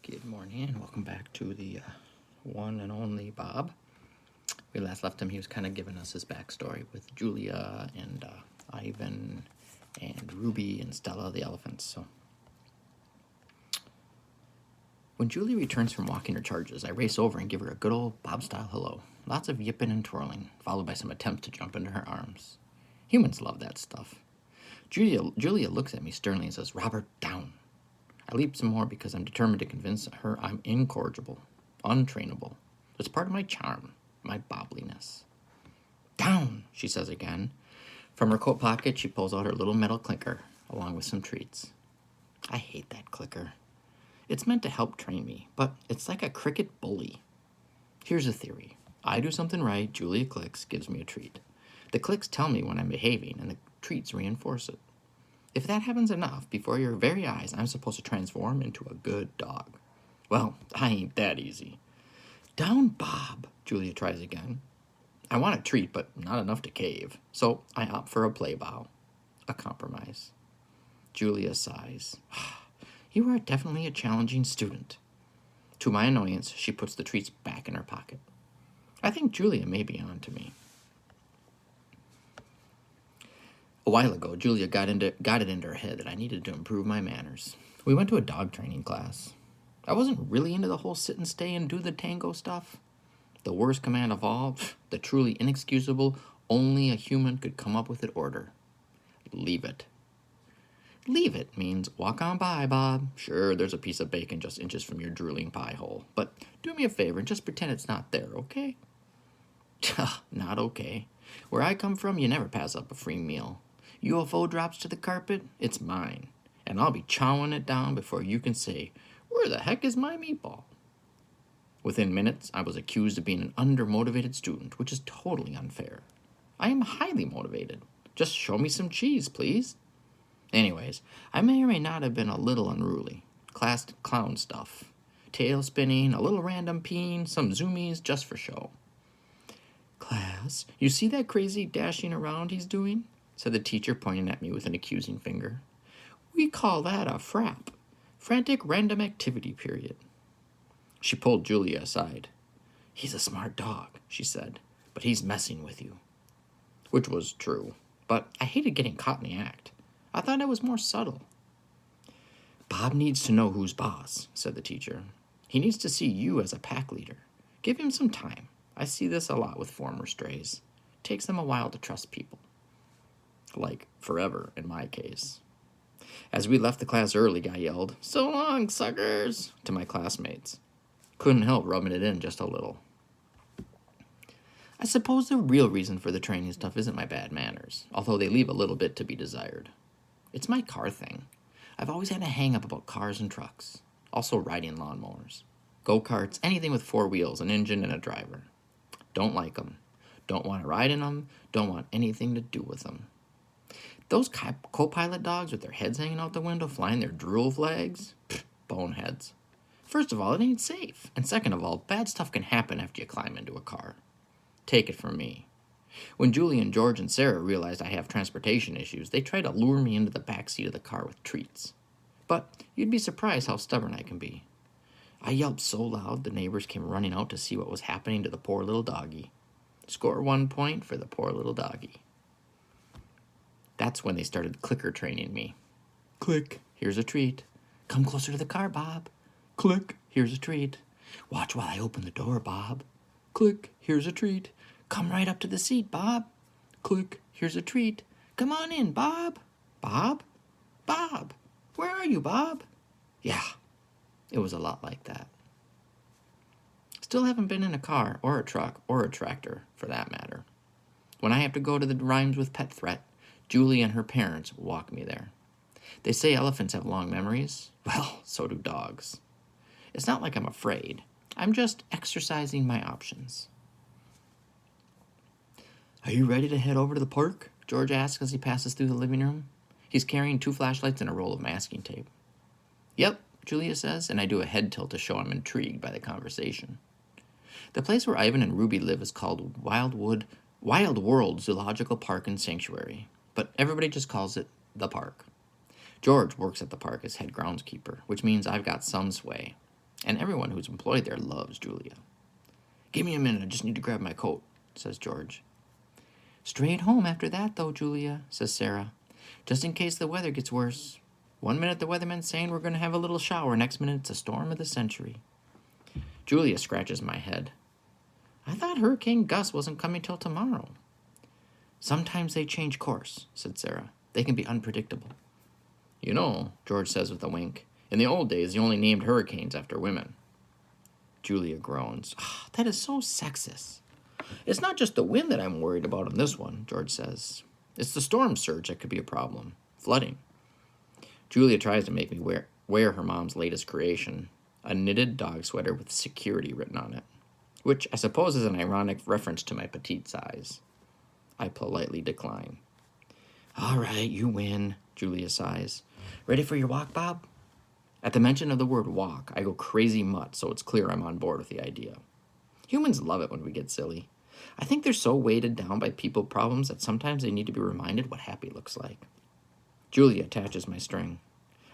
Good morning and welcome back to the one and only Bob. We last left him, he was kind of giving us his backstory with Julia and Ivan and Ruby and Stella the elephants. So, when Julia returns from walking her charges, I race over and give her a good old Bob-style hello. Lots of yipping and twirling, followed by some attempts to jump into her arms. Humans love that stuff. Julia looks at me sternly and says, "Robert, down." I leap some more because I'm determined to convince her I'm incorrigible, untrainable. It's part of my charm, my bobliness. "Down," she says again. From her coat pocket, she pulls out her little metal clicker, along with some treats. I hate that clicker. It's meant to help train me, but it's like a cricket bully. Here's a theory. I do something right, Julia clicks, gives me a treat. The clicks tell me when I'm behaving, and the treats reinforce it. If that happens enough, before your very eyes, I'm supposed to transform into a good dog. Well, I ain't that easy. "Down, Bob," Julia tries again. I want a treat, but not enough to cave, so I opt for a play bow, a compromise. Julia sighs. "You are definitely a challenging student." To my annoyance, she puts the treats back in her pocket. I think Julia may be on to me. A while ago, Julia got it into her head that I needed to improve my manners. We went to a dog training class. I wasn't really into the whole sit and stay and do the tango stuff. The worst command of all, the truly inexcusable, only a human could come up with it order. Leave it. Leave it means walk on by, Bob. Sure, there's a piece of bacon just inches from your drooling pie hole, but do me a favor and just pretend it's not there, okay? Not okay. Where I come from, you never pass up a free meal. UFO drops to the carpet, it's mine, and I'll be chowing it down before you can say, "Where the heck is my meatball?" Within minutes, I was accused of being an undermotivated student, which is totally unfair. I am highly motivated. Just show me some cheese, please. Anyways, I may or may not have been a little unruly. Class clown stuff. Tail spinning, a little random peeing, some zoomies just for show. "Class, you see that crazy dashing around he's doing?" said the teacher, pointing at me with an accusing finger. "We call that a frap. Frantic random activity period." She pulled Julia aside. "He's a smart dog," she said, "but he's messing with you." Which was true, but I hated getting caught in the act. I thought it was more subtle. "Bob needs to know who's boss," said the teacher. "He needs to see you as a pack leader. Give him some time. I see this a lot with former strays. Takes them a while to trust people. Like forever in my case." As we left the class early, I yelled, "So long, suckers," to my classmates. Couldn't help rubbing it in just a little. I suppose the real reason for the training stuff isn't my bad manners, although they leave a little bit to be desired. It's my car thing. I've always had a hang-up about cars and trucks. Also riding lawnmowers. Go-karts, anything with four wheels, an engine, and a driver. Don't like them. Don't want to ride in them. Don't want anything to do with them. Those co-pilot dogs with their heads hanging out the window flying their drool flags? Pfft, boneheads. First of all, it ain't safe. And second of all, bad stuff can happen after you climb into a car. Take it from me. When Julie and George and Sarah realized I have transportation issues, they try to lure me into the back seat of the car with treats. But you'd be surprised how stubborn I can be. I yelped so loud the neighbors came running out to see what was happening to the poor little doggy. Score 1 point for the poor little doggy. That's when they started clicker training me. "Click, here's a treat. Come closer to the car, Bob. Click, here's a treat. Watch while I open the door, Bob. Click, here's a treat. Come right up to the seat, Bob. Click, here's a treat. Come on in, Bob. Bob? Bob! Where are you, Bob?" Yeah, it was a lot like that. Still haven't been in a car, or a truck, or a tractor, for that matter. When I have to go to the Rhymes with Pet Threat, Julie and her parents walk me there. They say elephants have long memories. Well, so do dogs. It's not like I'm afraid. I'm just exercising my options. "Are you ready to head over to the park?" George asks as he passes through the living room. He's carrying 2 flashlights and a roll of masking tape. "Yep," Julia says, and I do a head tilt to show I'm intrigued by the conversation. The place where Ivan and Ruby live is called Wild World Zoological Park and Sanctuary, but everybody just calls it the park. George works at the park as head groundskeeper, which means I've got some sway. and everyone who's employed there loves Julia. "Give me a minute, I just need to grab my coat," says George. "Straight home after that, though, Julia," says Sarah, "just in case the weather gets worse. One minute the weatherman's saying we're going to have a little shower, next minute it's a storm of the century." Julia scratches my head. "I thought Hurricane Gus wasn't coming till tomorrow." "Sometimes they change course," said Sarah. "They can be unpredictable." "You know," George says with a wink, "in the old days you only named hurricanes after women." Julia groans. "That is so sexist." "It's not just the wind that I'm worried about on this one," George says. "It's the storm surge that could be a problem. Flooding." Julia tries to make me wear her mom's latest creation, a knitted dog sweater with security written on it, which I suppose is an ironic reference to my petite size. I politely decline. "All right, you win," Julia sighs. "Ready for your walk, Bob?" At the mention of the word walk, I go crazy mutt, so it's clear I'm on board with the idea. Humans love it when we get silly. I think they're so weighted down by people problems that sometimes they need to be reminded what happy looks like. Julia attaches my string.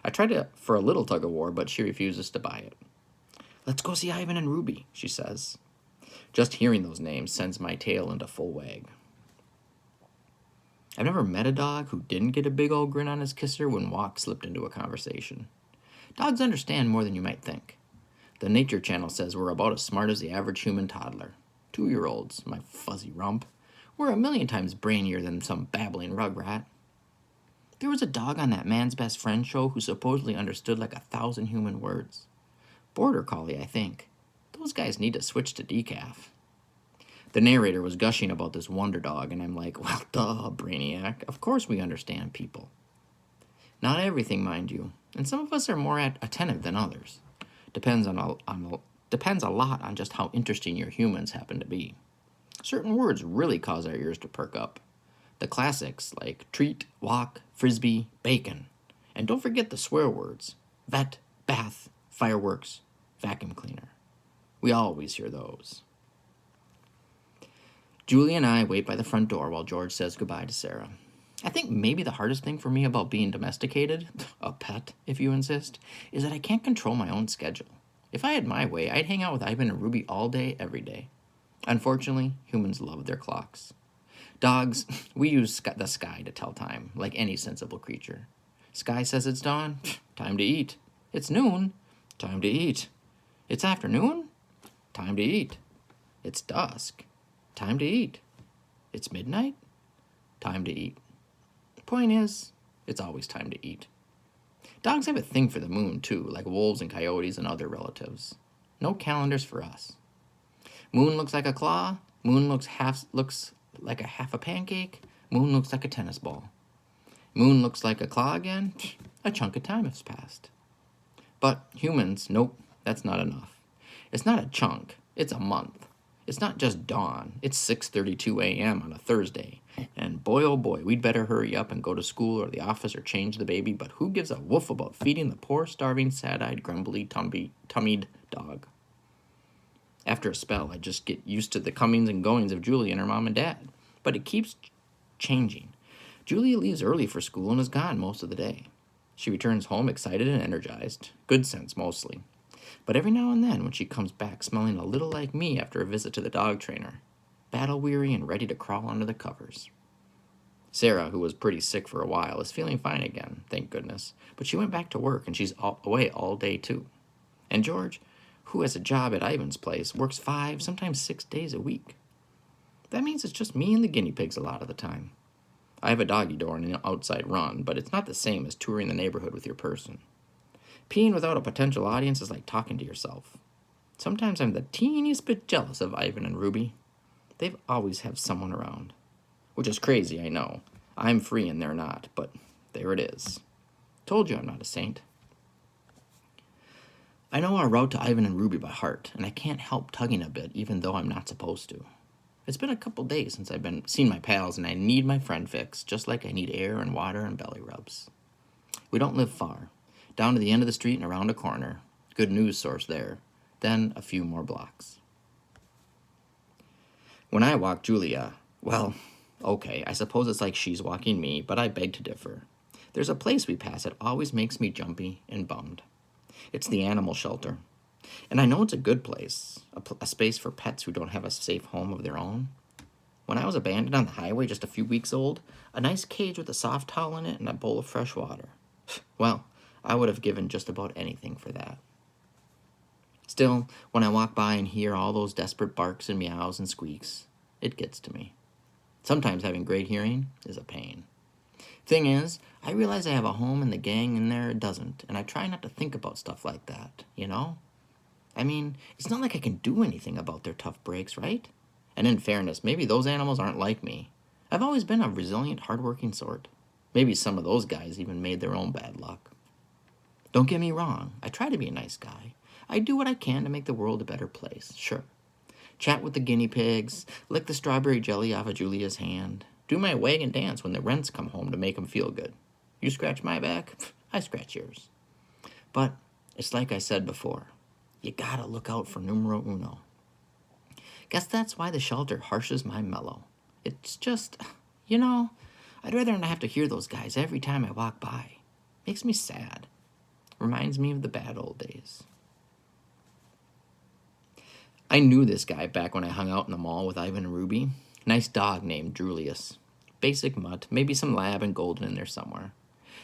I try for a little tug of war, but she refuses to buy it. "Let's go see Ivan and Ruby," she says. Just hearing those names sends my tail into full wag. I've never met a dog who didn't get a big old grin on his kisser when Walk slipped into a conversation. Dogs understand more than you might think. The Nature Channel says we're about as smart as the average human toddler. 2-year-olds, my fuzzy rump. We're a million times brainier than some babbling rugrat. There was a dog on that Man's Best Friend show who supposedly understood like 1,000 human words. Border Collie, I think. Those guys need to switch to decaf. The narrator was gushing about this wonder dog, and I'm like, well, duh, Brainiac. Of course we understand people. Not everything, mind you, and some of us are more attentive than others. Depends a lot on just how interesting your humans happen to be. Certain words really cause our ears to perk up. The classics like treat, walk, frisbee, bacon. And don't forget the swear words. Vet, bath, fireworks, vacuum cleaner. We always hear those. Julie and I wait by the front door while George says goodbye to Sarah. I think maybe the hardest thing for me about being domesticated, a pet if you insist, is that I can't control my own schedule. If I had my way, I'd hang out with Ivan and Ruby all day, every day. Unfortunately, humans love their clocks. Dogs, we use the sky to tell time, like any sensible creature. Sky says it's dawn, time to eat. It's noon, time to eat. It's afternoon, time to eat. It's dusk, time to eat. It's midnight, time to eat. Point is, it's always time to eat. Dogs have a thing for the moon, too, like wolves and coyotes and other relatives. No calendars for us. Moon looks like a claw. Moon looks like a half a pancake. Moon looks like a tennis ball. Moon looks like a claw again. A chunk of time has passed. But humans, nope, that's not enough. It's not a chunk, it's a month. It's not just dawn, it's 6:32 a.m. on a Thursday. And boy, oh boy, we'd better hurry up and go to school or the office or change the baby, but who gives a woof about feeding the poor, starving, sad-eyed, grumbly, tummied dog? After a spell, I just get used to the comings and goings of Julie and her mom and dad. But it keeps changing. Julia leaves early for school and is gone most of the day. She returns home excited and energized. Good sense, mostly. But every now and then, when she comes back smelling a little like me after a visit to the dog trainer, battle-weary and ready to crawl under the covers. Sarah, who was pretty sick for a while, is feeling fine again, thank goodness. But she went back to work, and she's away all day, too. And George, who has a job at Ivan's place, works 5, sometimes 6 days a week. That means it's just me and the guinea pigs a lot of the time. I have a doggy door and an outside run, but it's not the same as touring the neighborhood with your person. Peeing without a potential audience is like talking to yourself. Sometimes I'm the teeniest bit jealous of Ivan and Ruby. They've always have someone around. Which is crazy, I know. I'm free and they're not, but there it is. Told you I'm not a saint. I know our route to Ivan and Ruby by heart, and I can't help tugging a bit even though I'm not supposed to. It's been a couple days since I've seen my pals, and I need my friend fix, just like I need air and water and belly rubs. We don't live far. Down to the end of the street and around a corner. Good news source there. Then a few more blocks. When I walk Julia, well, okay, I suppose it's like she's walking me, but I beg to differ. There's a place we pass that always makes me jumpy and bummed. It's the animal shelter. And I know it's a good place, a space for pets who don't have a safe home of their own. When I was abandoned on the highway just a few weeks old, a nice cage with a soft towel in it and a bowl of fresh water. Well, I would have given just about anything for that. Still, when I walk by and hear all those desperate barks and meows and squeaks, it gets to me. Sometimes having great hearing is a pain. Thing is, I realize I have a home and the gang in there doesn't, and I try not to think about stuff like that, you know? I mean, it's not like I can do anything about their tough breaks, right? And in fairness, maybe those animals aren't like me. I've always been a resilient, hardworking sort. Maybe some of those guys even made their own bad luck. Don't get me wrong, I try to be a nice guy. I do what I can to make the world a better place, sure. Chat with the guinea pigs, lick the strawberry jelly off of Julia's hand, do my wagon dance when the rents come home to make them feel good. You scratch my back, I scratch yours. But it's like I said before, you gotta look out for numero uno. Guess that's why the shelter harshes my mellow. It's just, I'd rather not have to hear those guys every time I walk by. Makes me sad. Reminds me of the bad old days. I knew this guy back when I hung out in the mall with Ivan and Ruby. Nice dog named Julius. Basic mutt, maybe some lab and golden in there somewhere.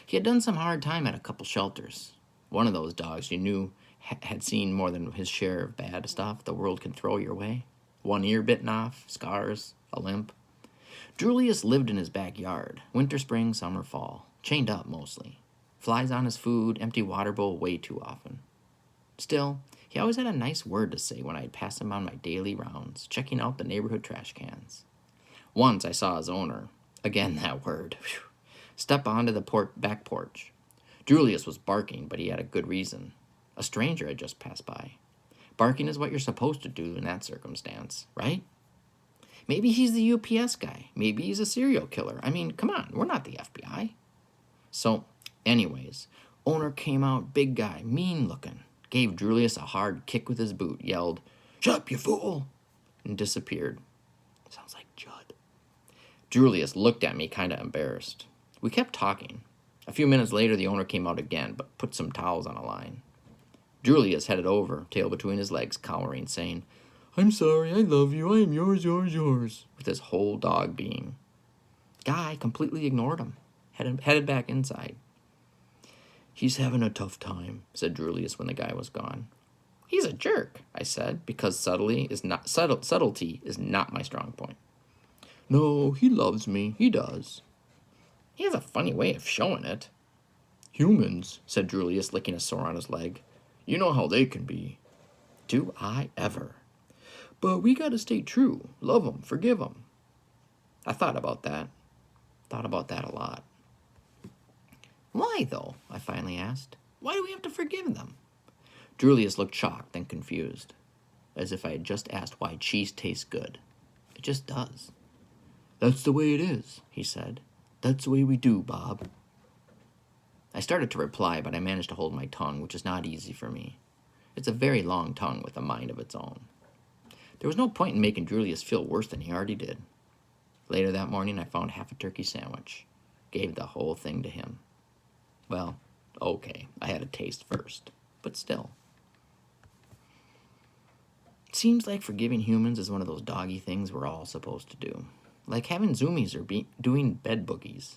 He had done some hard time at a couple shelters. One of those dogs you knew had seen more than his share of bad stuff the world can throw your way. One ear bitten off, scars, a limp. Julius lived in his backyard, winter, spring, summer, fall, chained up mostly. Flies on his food, empty water bowl way too often. Still, he always had a nice word to say when I'd pass him on my daily rounds, checking out the neighborhood trash cans. Once I saw his owner, again that word, step onto the back porch. Julius was barking, but he had a good reason. A stranger had just passed by. Barking is what you're supposed to do in that circumstance, right? Maybe he's the UPS guy. Maybe he's a serial killer. I mean, come on, we're not the FBI. So, anyways, owner came out, big guy, mean looking, gave Julius a hard kick with his boot, yelled, "Shut up, you fool!" and disappeared. Sounds like Judd. Julius looked at me kind of embarrassed. We kept talking. A few minutes later, the owner came out again, but put some towels on a line. Julius headed over, tail between his legs, cowering, saying, "I'm sorry, I love you, I am yours, yours, yours," with his whole dog being. Guy completely ignored him, headed back inside. "He's having a tough time," said Julius when the guy was gone. "He's a jerk," I said, because subtlety is not my strong point. "No, he loves me, he does." "He has a funny way of showing it." "Humans," said Julius, licking a sore on his leg. "You know how they can be." Do I ever? "But we gotta stay true. Love 'em, forgive 'em." I thought about that. Thought about that a lot. "Why, though?" I finally asked. "Why do we have to forgive them?" Julius looked shocked and confused, as if I had just asked why cheese tastes good. It just does. "That's the way it is," he said. "That's the way we do, Bob." I started to reply, but I managed to hold my tongue, which is not easy for me. It's a very long tongue with a mind of its own. There was no point in making Julius feel worse than he already did. Later that morning, I found half a turkey sandwich. Gave the whole thing to him. Well, okay, I had a taste first, but still. It seems like forgiving humans is one of those doggy things we're all supposed to do. Like having zoomies or doing bed boogies.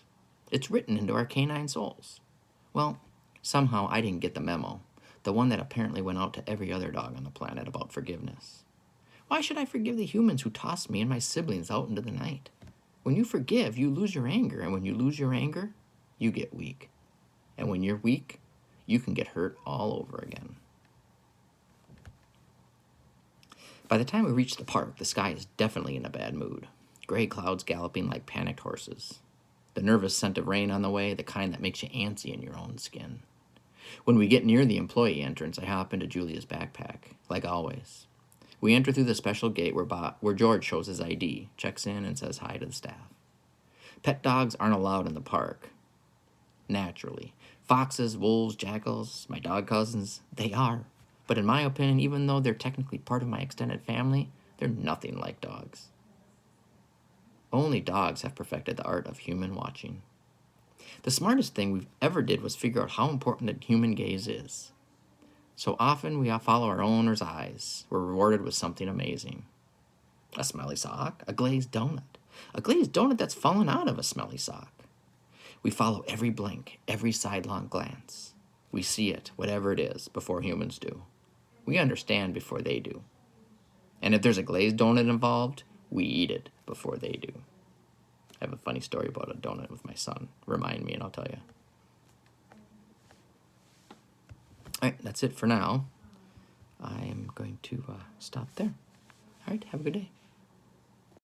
It's written into our canine souls. Well, somehow I didn't get the memo. The one that apparently went out to every other dog on the planet about forgiveness. Why should I forgive the humans who tossed me and my siblings out into the night? When you forgive, you lose your anger, and when you lose your anger, you get weak. And when you're weak, you can get hurt all over again. By the time we reach the park, the sky is definitely in a bad mood. Gray clouds galloping like panicked horses. The nervous scent of rain on the way, the kind that makes you antsy in your own skin. When we get near the employee entrance, I hop into Julia's backpack, like always. We enter through the special gate where George shows his ID, checks in, and says hi to the staff. Pet dogs aren't allowed in the park. Naturally. Foxes, wolves, jackals, my dog cousins, they are. But in my opinion, even though they're technically part of my extended family, they're nothing like dogs. Only dogs have perfected the art of human watching. The smartest thing we've ever did was figure out how important the human gaze is. So often we follow our owner's eyes. We're rewarded with something amazing. A smelly sock, a glazed donut. A glazed donut that's fallen out of a smelly sock. We follow every blink, every sidelong glance. We see it, whatever it is, before humans do. We understand before they do. And if there's a glazed donut involved, we eat it before they do. I have a funny story about a donut with my son. Remind me and I'll tell you. All right, that's it for now. I'm going to stop there. All right, have a good day.